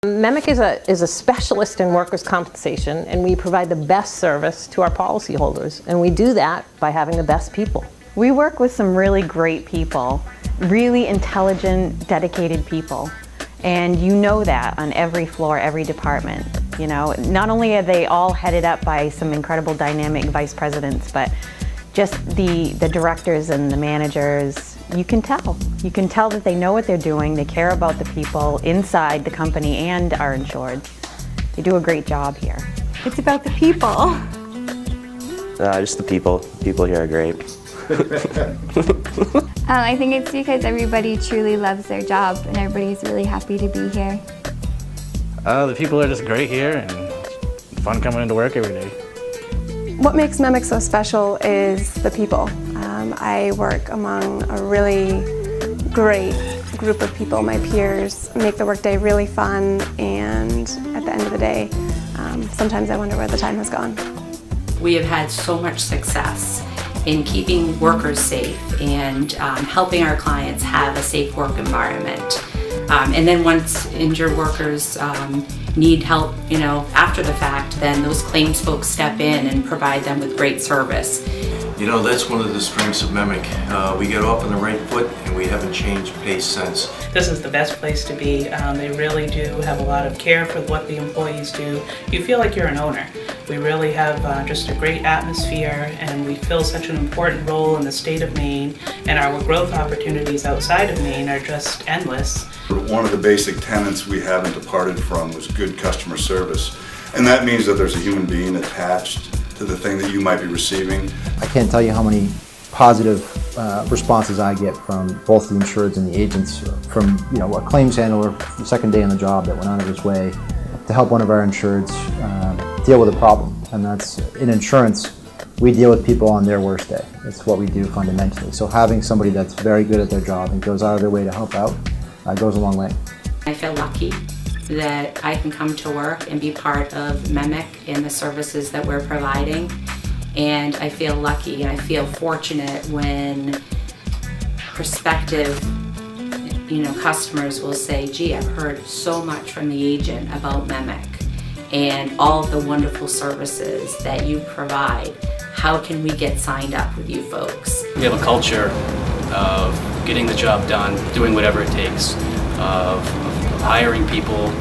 MEMIC is a specialist in workers' compensation, and we provide the best service to our policyholders, and we do that by having the best people. We work with some really great people, really intelligent, dedicated people, and you know that on every floor, every department. You know, not only are they all headed up by some incredible dynamic vice presidents, but just the directors and the managers, you can tell. You can tell that they know what they're doing, they care about the people inside the company and our insured. They do a great job here. It's about the people. Just the people. People here are great. I think it's because everybody truly loves their job and everybody's really happy to be here. The people are just great here and fun coming into work every day. What makes MEMIC so special is the people. I work among a really great group of people. My peers make the workday really fun, and at the end of the day, sometimes I wonder where the time has gone. We have had so much success in keeping workers safe and helping our clients have a safe work environment. And then once injured workers need help, after the fact, then those claims folks step in and provide them with great service. That's one of the strengths of MEMIC. We get off on the right foot and we haven't changed pace since. This is the best place to be. They really do have a lot of care for what the employees do. You feel like you're an owner. We really have just a great atmosphere, and we fill such an important role in the state of Maine, and our growth opportunities outside of Maine are just endless. One of the basic tenets we haven't departed from was good customer service, and that means that there's a human being attached to the thing that you might be receiving. I can't tell you how many positive responses I get from both the insureds and the agents, from a claims handler the second day on the job that went out of his way to help one of our insureds deal with a problem. And that's, in insurance, we deal with people on their worst day. It's what we do fundamentally. So having somebody that's very good at their job and goes out of their way to help out goes a long way. I feel lucky that I can come to work and be part of MEMIC and the services that we're providing. And I feel lucky and I feel fortunate when prospective customers will say, gee, I've heard so much from the agent about MEMIC and all of the wonderful services that you provide. How can we get signed up with you folks? We have a culture of getting the job done, doing whatever it takes, of hiring people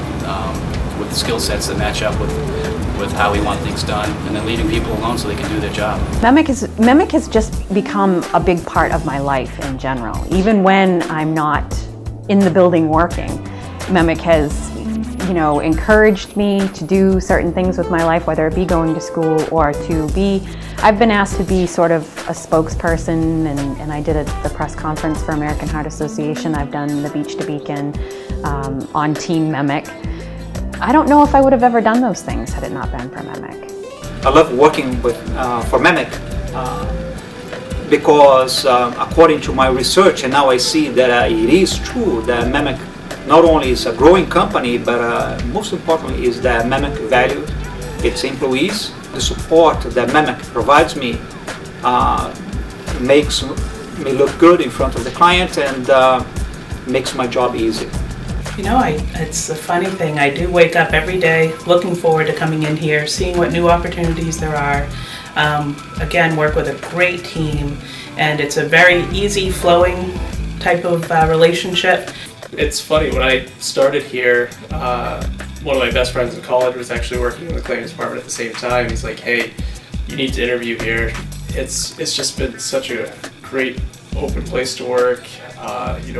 with skill sets that match up with how we want things done, and then leaving people alone so they can do their job. MEMIC has just become a big part of my life in general. Even when I'm not in the building working, MEMIC has encouraged me to do certain things with my life, whether it be going to school or I've been asked to be sort of a spokesperson, and I did the press conference for American Heart Association. I've done the Beach to Beacon on Team MEMIC. I don't know if I would have ever done those things had it not been for MEMIC. I love working for MEMIC because according to my research, and now I see that it is true that MEMIC not only is a growing company, but most importantly is that MEMIC values its employees. The support that MEMIC provides me makes me look good in front of the client and makes my job easy. It's a funny thing. I do wake up every day looking forward to coming in here, seeing what new opportunities there are. Again, work with a great team, and it's a very easy flowing type of relationship. It's funny, when I started here, one of my best friends in college was actually working in the claims department at the same time. He's like, hey, you need to interview here. It's just been such a great open place to work.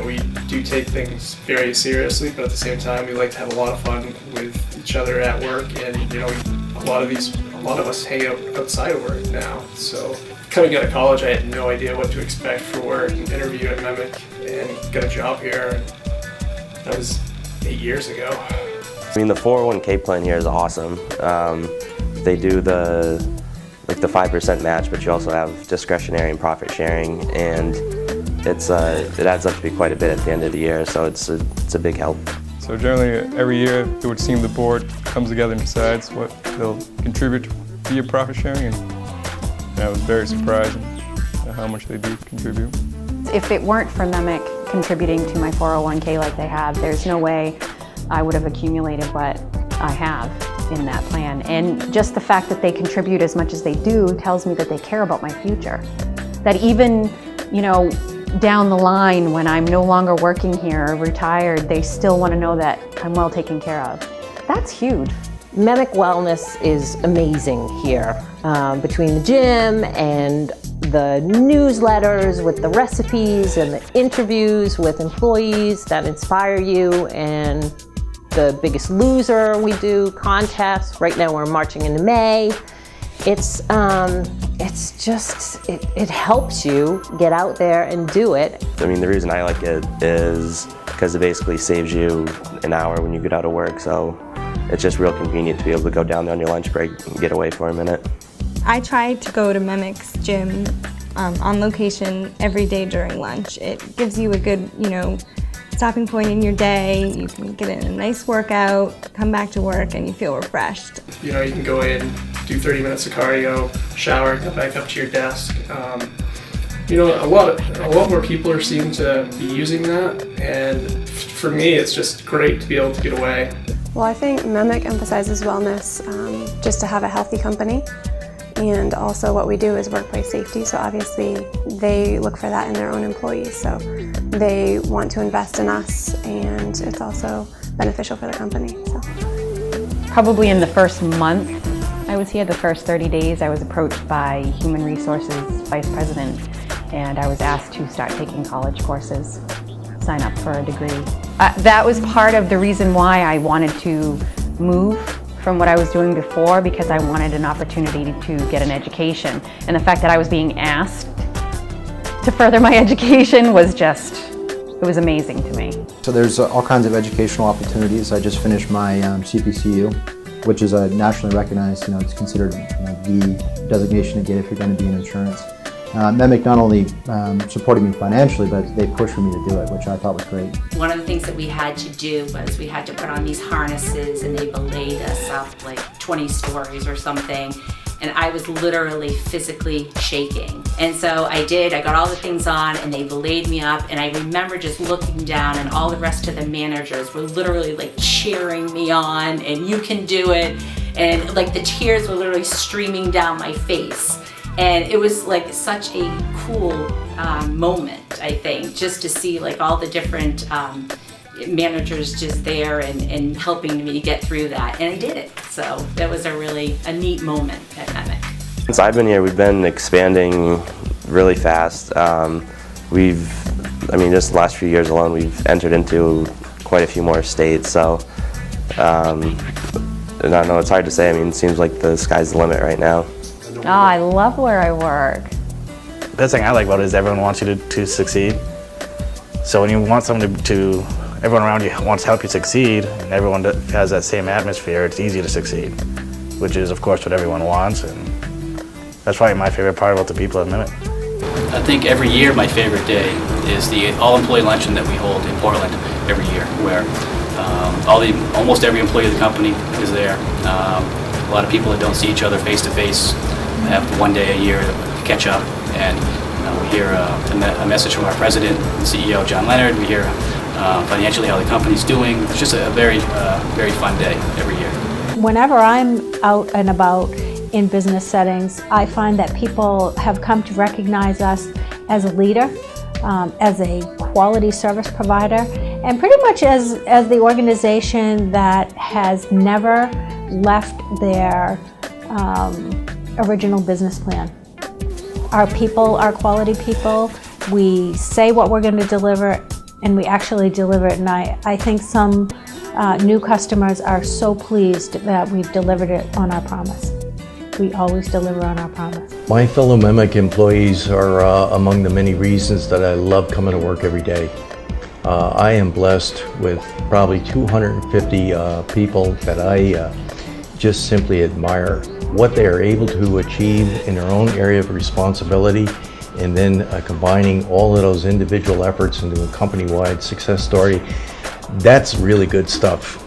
We do take things very seriously, but at the same time we like to have a lot of fun with each other at work, and a lot of us hang out outside of work now. So coming out of college, I had no idea what to expect for work, and interviewed at MEMIC and got a job here. That was 8 years ago. The 401k plan here is awesome. They do the 5% match, but you also have discretionary and profit sharing, and it adds up to be quite a bit at the end of the year, so it's a big help. So generally every year it would seem the board comes together and decides what they'll contribute via profit sharing, and I was very surprised at how much they do contribute. If it weren't for MEMIC contributing to my 401k like they have, there's no way I would have accumulated what I have in that plan. And just the fact that they contribute as much as they do tells me that they care about my future. That even, you know, down the line when I'm no longer working here or retired, they still want to know that I'm well taken care of. That's huge. MEMIC Wellness is amazing here. Between the gym and the newsletters with the recipes and the interviews with employees that inspire you, and the Biggest Loser we do contests. Right now we're marching into May. It helps you get out there and do it. I mean, the reason I like it is because it basically saves you an hour when you get out of work, so it's just real convenient to be able to go down there on your lunch break and get away for a minute. I try to go to MEMIC's gym on location every day during lunch. It gives you a good, stopping point in your day. You can get in a nice workout, come back to work, and you feel refreshed. You can go in, do 30 minutes of cardio, shower, come back up to your desk. A lot more people are seeming to be using that, and for me, it's just great to be able to get away. Well, I think MEMIC emphasizes wellness just to have a healthy company, and also what we do is workplace safety, so obviously they look for that in their own employees, so they want to invest in us, and it's also beneficial for the company. So. Probably in the first month I was here, the first 30 days, I was approached by Human Resources Vice President, and I was asked to start taking college courses, sign up for a degree. That was part of the reason why I wanted to move from what I was doing before, because I wanted an opportunity to get an education. And the fact that I was being asked to further my education was it was amazing to me. So there's all kinds of educational opportunities. I just finished my CPCU, which is a nationally recognized, it's considered the designation to get if you're going to be in insurance. MEMIC not only supported me financially, but they pushed for me to do it, which I thought was great. One of the things that we had to do was we had to put on these harnesses, and they belayed us up like 20 stories or something. And I was literally physically shaking. And so I got all the things on, and they belayed me up, and I remember just looking down, and all the rest of the managers were literally like cheering me on, and you can do it. And like the tears were literally streaming down my face. And it was like such a cool moment, I think, just to see like all the different managers just there and helping me get through that. And I did it. So that was a neat moment at MEMIC. Since I've been here, we've been expanding really fast. Just the last few years alone, we've entered into quite a few more states. So, and I don't know, it's hard to say. It seems like the sky's the limit right now. Oh, I love where I work. The best thing I like about it is everyone wants you to succeed. So when you want someone everyone around you wants to help you succeed, and everyone has that same atmosphere, it's easy to succeed, which is of course what everyone wants, and that's probably my favorite part about the people at MEMIC. I think every year my favorite day is the all-employee luncheon that we hold in Portland every year, where almost every employee of the company is there. A lot of people that don't see each other face to face have one day a year to catch up, and we hear a message from our president and CEO, John Leonard. We hear financially how the company's doing. It's just a very fun day every year. Whenever I'm out and about in business settings, I find that people have come to recognize us as a leader, as a quality service provider, and pretty much as the organization that has never left their original business plan. Our people are quality people. We say what we're going to deliver, and we actually deliver it. And I think some new customers are so pleased that we've delivered it on our promise. We always deliver on our promise. My fellow MEMIC employees are among the many reasons that I love coming to work every day. I am blessed with probably 250 people that I just simply admire what they are able to achieve in their own area of responsibility, and then combining all of those individual efforts into a company-wide success story. That's really good stuff.